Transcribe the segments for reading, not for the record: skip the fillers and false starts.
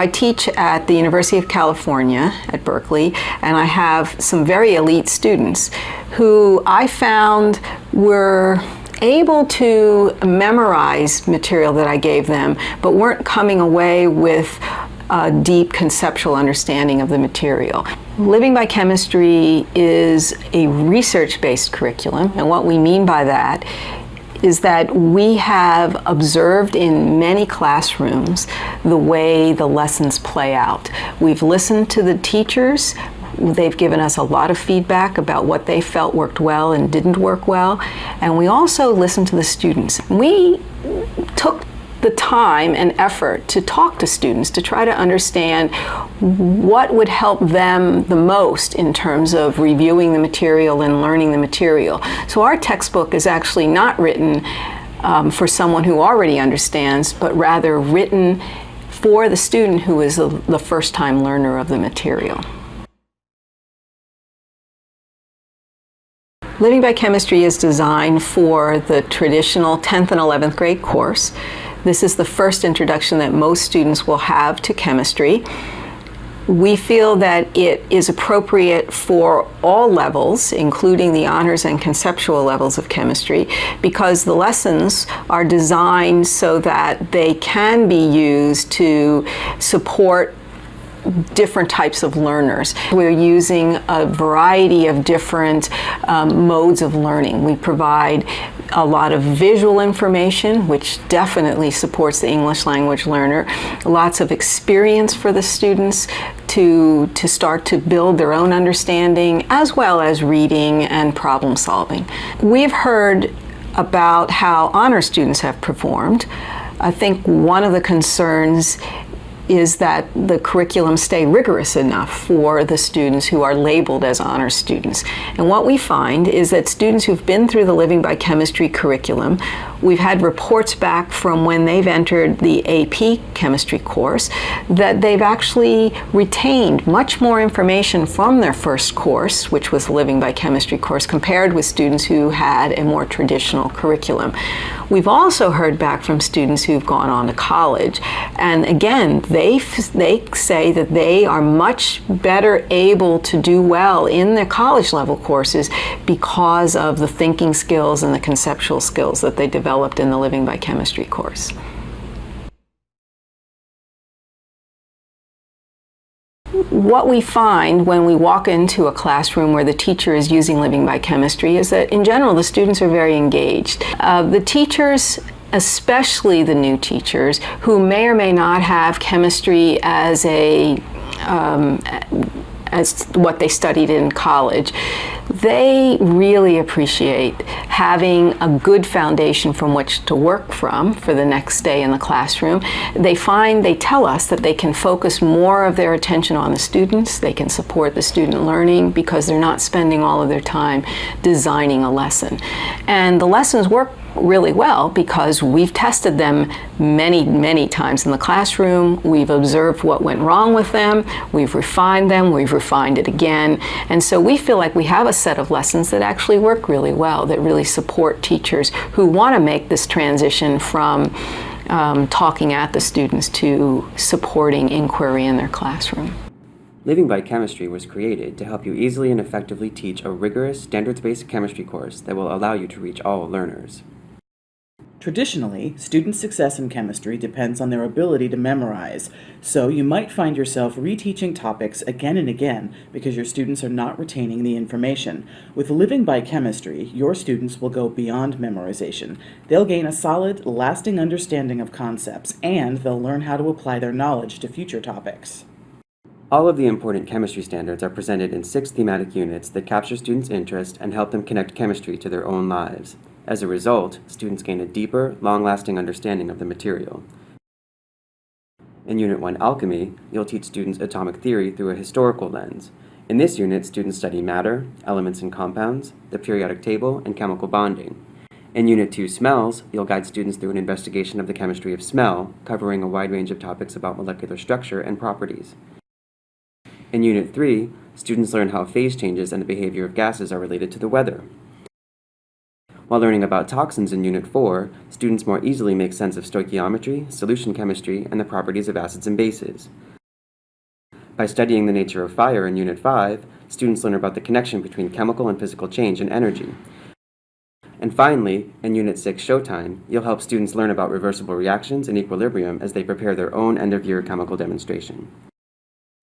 I teach at the University of California at Berkeley, and I have some very elite students who I found were able to memorize material that I gave them, but weren't coming away with a deep conceptual understanding of the material. Living by Chemistry is a research-based curriculum, and what we mean by that is that we have observed in many classrooms the way the lessons play out. We've listened to the teachers. They've given us a lot of feedback about what they felt worked well and didn't work well. And we also listened to the students. We took the time and effort to talk to students to try to understand what would help them the most in terms of reviewing the material and learning the material. So our textbook is actually not written for someone who already understands, but rather written for the student who is the first-time learner of the material. Living by Chemistry is designed for the traditional 10th and 11th grade course. This is the first introduction that most students will have to chemistry. We feel that it is appropriate for all levels, including the honors and conceptual levels of chemistry, because the lessons are designed so that they can be used to support different types of learners. We're using a variety of different modes of learning. We provide a lot of visual information, which definitely supports the English language learner, lots of experience for the students to start to build their own understanding, as well as reading and problem solving. We've heard about how honor students have performed. I think one of the concerns is that the curriculum stay rigorous enough for the students who are labeled as honor students. And what we find is that students who've been through the Living by Chemistry curriculum, we've had reports back from when they've entered the AP chemistry course, that they've actually retained much more information from their first course, which was the Living by Chemistry course, compared with students who had a more traditional curriculum. We've also heard back from students who've gone on to college, and again, they say that they are much better able to do well in their college level courses because of the thinking skills and the conceptual skills that they developed in the Living by Chemistry course. What we find when we walk into a classroom where the teacher is using Living by Chemistry is that in general the students are very engaged. The teachers, especially the new teachers who may or may not have chemistry as as what they studied in college, they really appreciate having a good foundation from which to work from for the next day in the classroom. They tell us that they can focus more of their attention on the students, they can support the student learning because they're not spending all of their time designing a lesson. And the lessons work really well because we've tested them many times in the classroom. We've observed what went wrong with them, we've refined it again, and so we feel like we have a set of lessons that actually work really well, that really support teachers who want to make this transition from talking at the students to supporting inquiry in their classroom. Living by Chemistry was created to help you easily and effectively teach a rigorous, standards-based chemistry course that will allow you to reach all learners. Traditionally, student success in chemistry depends on their ability to memorize, so you might find yourself reteaching topics again and again because your students are not retaining the information. With Living by Chemistry, your students will go beyond memorization. They'll gain a solid, lasting understanding of concepts, and they'll learn how to apply their knowledge to future topics. All of the important chemistry standards are presented in 6 thematic units that capture students' interest and help them connect chemistry to their own lives. As a result, students gain a deeper, long-lasting understanding of the material. In Unit 1, Alchemy, you'll teach students atomic theory through a historical lens. In this unit, students study matter, elements and compounds, the periodic table, and chemical bonding. In Unit 2, Smells, you'll guide students through an investigation of the chemistry of smell, covering a wide range of topics about molecular structure and properties. In Unit 3, students learn how phase changes and the behavior of gases are related to the weather. While learning about toxins in Unit 4, students more easily make sense of stoichiometry, solution chemistry, and the properties of acids and bases. By studying the nature of fire in Unit 5, students learn about the connection between chemical and physical change and energy. And finally, in Unit 6 Showtime, you'll help students learn about reversible reactions and equilibrium as they prepare their own end-of-year chemical demonstration.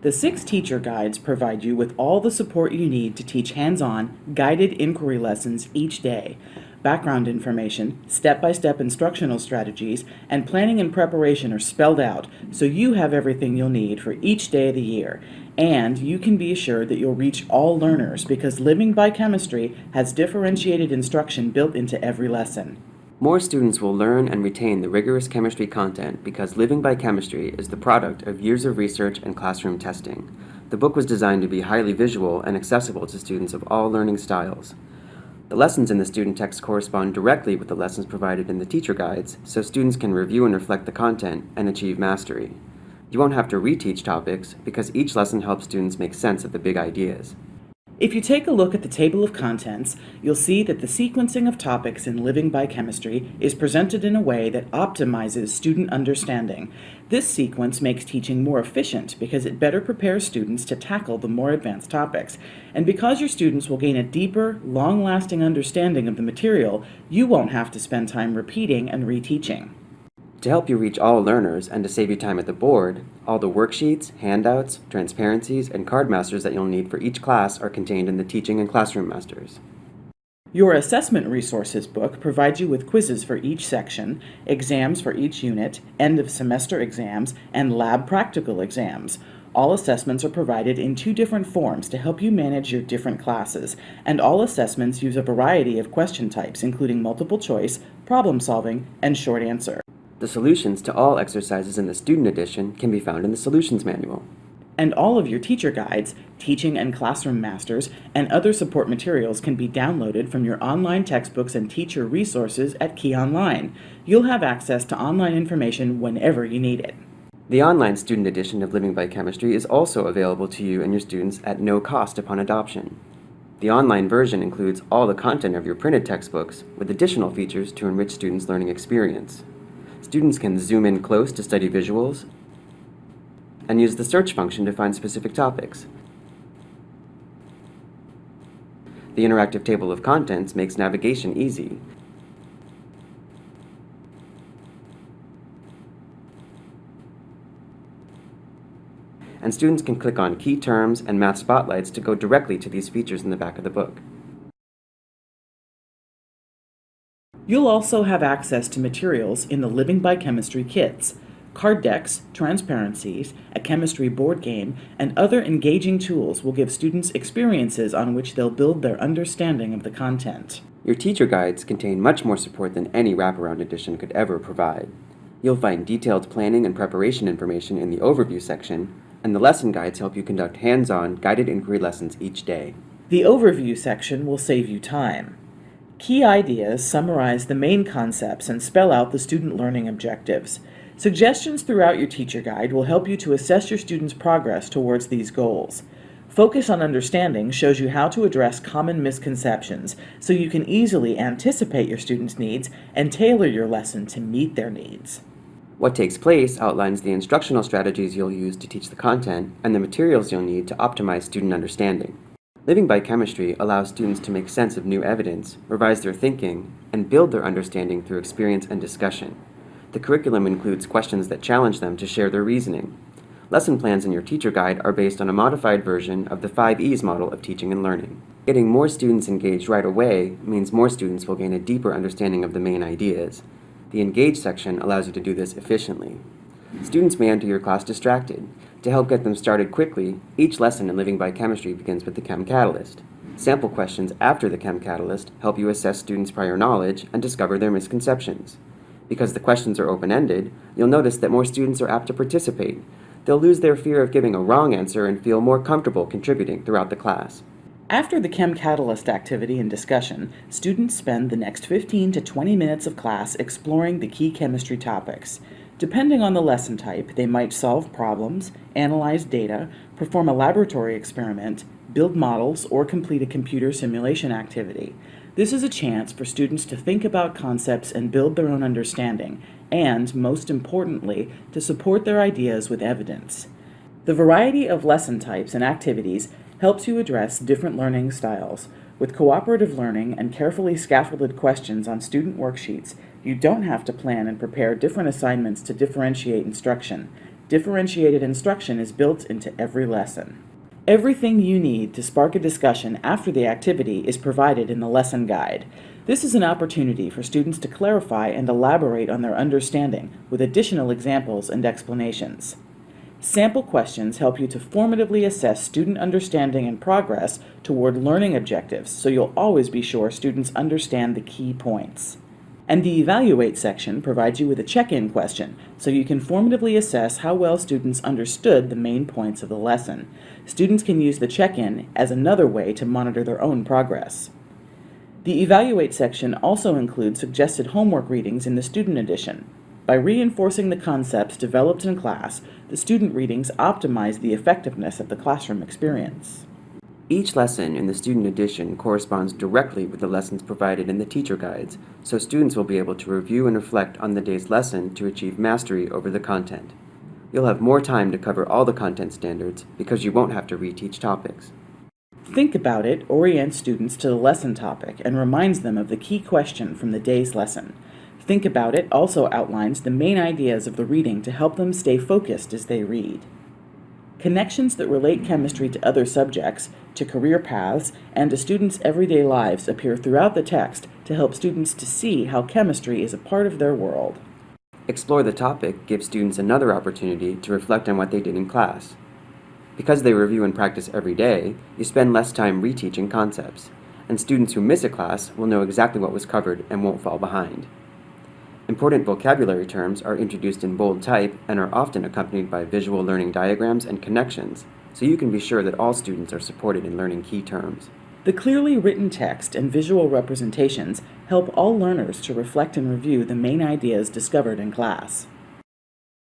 The 6 teacher guides provide you with all the support you need to teach hands-on, guided inquiry lessons each day. Background information, step-by-step instructional strategies, and planning and preparation are spelled out, so you have everything you'll need for each day of the year. And you can be assured that you'll reach all learners because Living by Chemistry has differentiated instruction built into every lesson. More students will learn and retain the rigorous chemistry content because Living by Chemistry is the product of years of research and classroom testing. The book was designed to be highly visual and accessible to students of all learning styles. The lessons in the student text correspond directly with the lessons provided in the teacher guides, so students can review and reflect the content and achieve mastery. You won't have to reteach topics because each lesson helps students make sense of the big ideas. If you take a look at the table of contents, you'll see that the sequencing of topics in Living by Chemistry is presented in a way that optimizes student understanding. This sequence makes teaching more efficient because it better prepares students to tackle the more advanced topics. And because your students will gain a deeper, long-lasting understanding of the material, you won't have to spend time repeating and reteaching. To help you reach all learners and to save you time at the board, all the worksheets, handouts, transparencies, and card masters that you'll need for each class are contained in the Teaching and Classroom Masters. Your Assessment Resources book provides you with quizzes for each section, exams for each unit, end-of-semester exams, and lab practical exams. All assessments are provided in 2 different forms to help you manage your different classes, and all assessments use a variety of question types, including multiple choice, problem solving, and short answer. The solutions to all exercises in the Student Edition can be found in the Solutions Manual. And all of your teacher guides, teaching and classroom masters, and other support materials can be downloaded from your online textbooks and teacher resources at Key Online. You'll have access to online information whenever you need it. The online Student Edition of Living by Chemistry is also available to you and your students at no cost upon adoption. The online version includes all the content of your printed textbooks with additional features to enrich students' learning experience. Students can zoom in close to study visuals and use the search function to find specific topics. The interactive table of contents makes navigation easy. And students can click on key terms and math spotlights to go directly to these features in the back of the book. You'll also have access to materials in the Living by Chemistry kits, card decks, transparencies, a chemistry board game, and other engaging tools will give students experiences on which they'll build their understanding of the content. Your teacher guides contain much more support than any wraparound edition could ever provide. You'll find detailed planning and preparation information in the overview section, and the lesson guides help you conduct hands-on, guided inquiry lessons each day. The overview section will save you time. Key ideas summarize the main concepts and spell out the student learning objectives. Suggestions throughout your teacher guide will help you to assess your students' progress towards these goals. Focus on Understanding shows you how to address common misconceptions so you can easily anticipate your students' needs and tailor your lesson to meet their needs. What Takes Place outlines the instructional strategies you'll use to teach the content and the materials you'll need to optimize student understanding. Living by Chemistry allows students to make sense of new evidence, revise their thinking, and build their understanding through experience and discussion. The curriculum includes questions that challenge them to share their reasoning. Lesson plans in your teacher guide are based on a modified version of the 5 E's model of teaching and learning. Getting more students engaged right away means more students will gain a deeper understanding of the main ideas. The Engage section allows you to do this efficiently. Students may enter your class distracted. To help get them started quickly, each lesson in Living by Chemistry begins with the Chem Catalyst. Sample questions after the Chem Catalyst help you assess students' prior knowledge and discover their misconceptions. Because the questions are open-ended, you'll notice that more students are apt to participate. They'll lose their fear of giving a wrong answer and feel more comfortable contributing throughout the class. After the Chem Catalyst activity and discussion, students spend the next 15 to 20 minutes of class exploring the key chemistry topics. Depending on the lesson type, they might solve problems, analyze data, perform a laboratory experiment, build models, or complete a computer simulation activity. This is a chance for students to think about concepts and build their own understanding, and, most importantly, to support their ideas with evidence. The variety of lesson types and activities helps you address different learning styles. With cooperative learning and carefully scaffolded questions on student worksheets, you don't have to plan and prepare different assignments to differentiate instruction. Differentiated instruction is built into every lesson. Everything you need to spark a discussion after the activity is provided in the lesson guide. This is an opportunity for students to clarify and elaborate on their understanding with additional examples and explanations. Sample questions help you to formatively assess student understanding and progress toward learning objectives, so you'll always be sure students understand the key points. And the Evaluate section provides you with a check-in question, so you can formatively assess how well students understood the main points of the lesson. Students can use the check-in as another way to monitor their own progress. The Evaluate section also includes suggested homework readings in the Student Edition. By reinforcing the concepts developed in class, the student readings optimize the effectiveness of the classroom experience. Each lesson in the Student Edition corresponds directly with the lessons provided in the teacher guides, so students will be able to review and reflect on the day's lesson to achieve mastery over the content. You'll have more time to cover all the content standards because you won't have to reteach topics. Think About It orients students to the lesson topic and reminds them of the key question from the day's lesson. Think About It also outlines the main ideas of the reading to help them stay focused as they read. Connections that relate chemistry to other subjects, to career paths, and to students' everyday lives appear throughout the text to help students to see how chemistry is a part of their world. Explore the Topic gives students another opportunity to reflect on what they did in class. Because they review and practice every day, you spend less time reteaching concepts, and students who miss a class will know exactly what was covered and won't fall behind. Important vocabulary terms are introduced in bold type and are often accompanied by visual learning diagrams and connections, so you can be sure that all students are supported in learning key terms. The clearly written text and visual representations help all learners to reflect and review the main ideas discovered in class.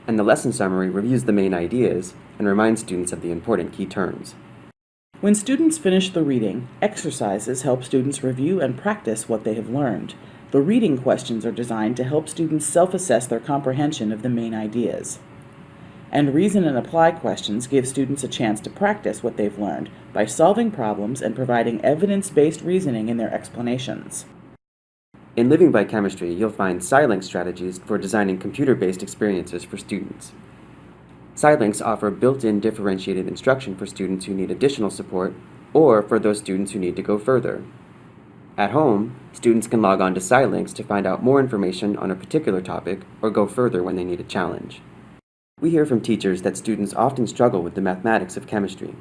And the lesson summary reviews the main ideas and reminds students of the important key terms. When students finish the reading, exercises help students review and practice what they have learned. The reading questions are designed to help students self-assess their comprehension of the main ideas. And reason and apply questions give students a chance to practice what they've learned by solving problems and providing evidence-based reasoning in their explanations. In Living by Chemistry, you'll find SciLink strategies for designing computer-based experiences for students. SciLinks offer built-in differentiated instruction for students who need additional support or for those students who need to go further. At home, students can log on to SciLinks to find out more information on a particular topic or go further when they need a challenge. We hear from teachers that students often struggle with the mathematics of chemistry.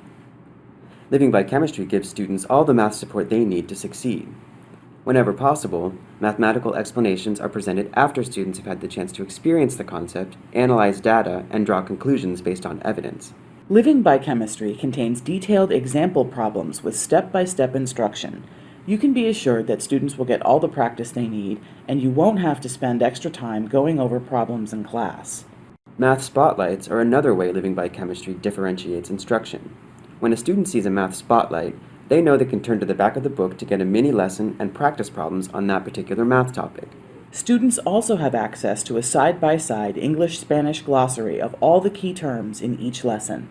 Living by Chemistry gives students all the math support they need to succeed. Whenever possible, mathematical explanations are presented after students have had the chance to experience the concept, analyze data, and draw conclusions based on evidence. Living by Chemistry contains detailed example problems with step-by-step instruction. You can be assured that students will get all the practice they need, and you won't have to spend extra time going over problems in class. Math spotlights are another way Living by Chemistry differentiates instruction. When a student sees a math spotlight, they know they can turn to the back of the book to get a mini lesson and practice problems on that particular math topic. Students also have access to a side-by-side English-Spanish glossary of all the key terms in each lesson.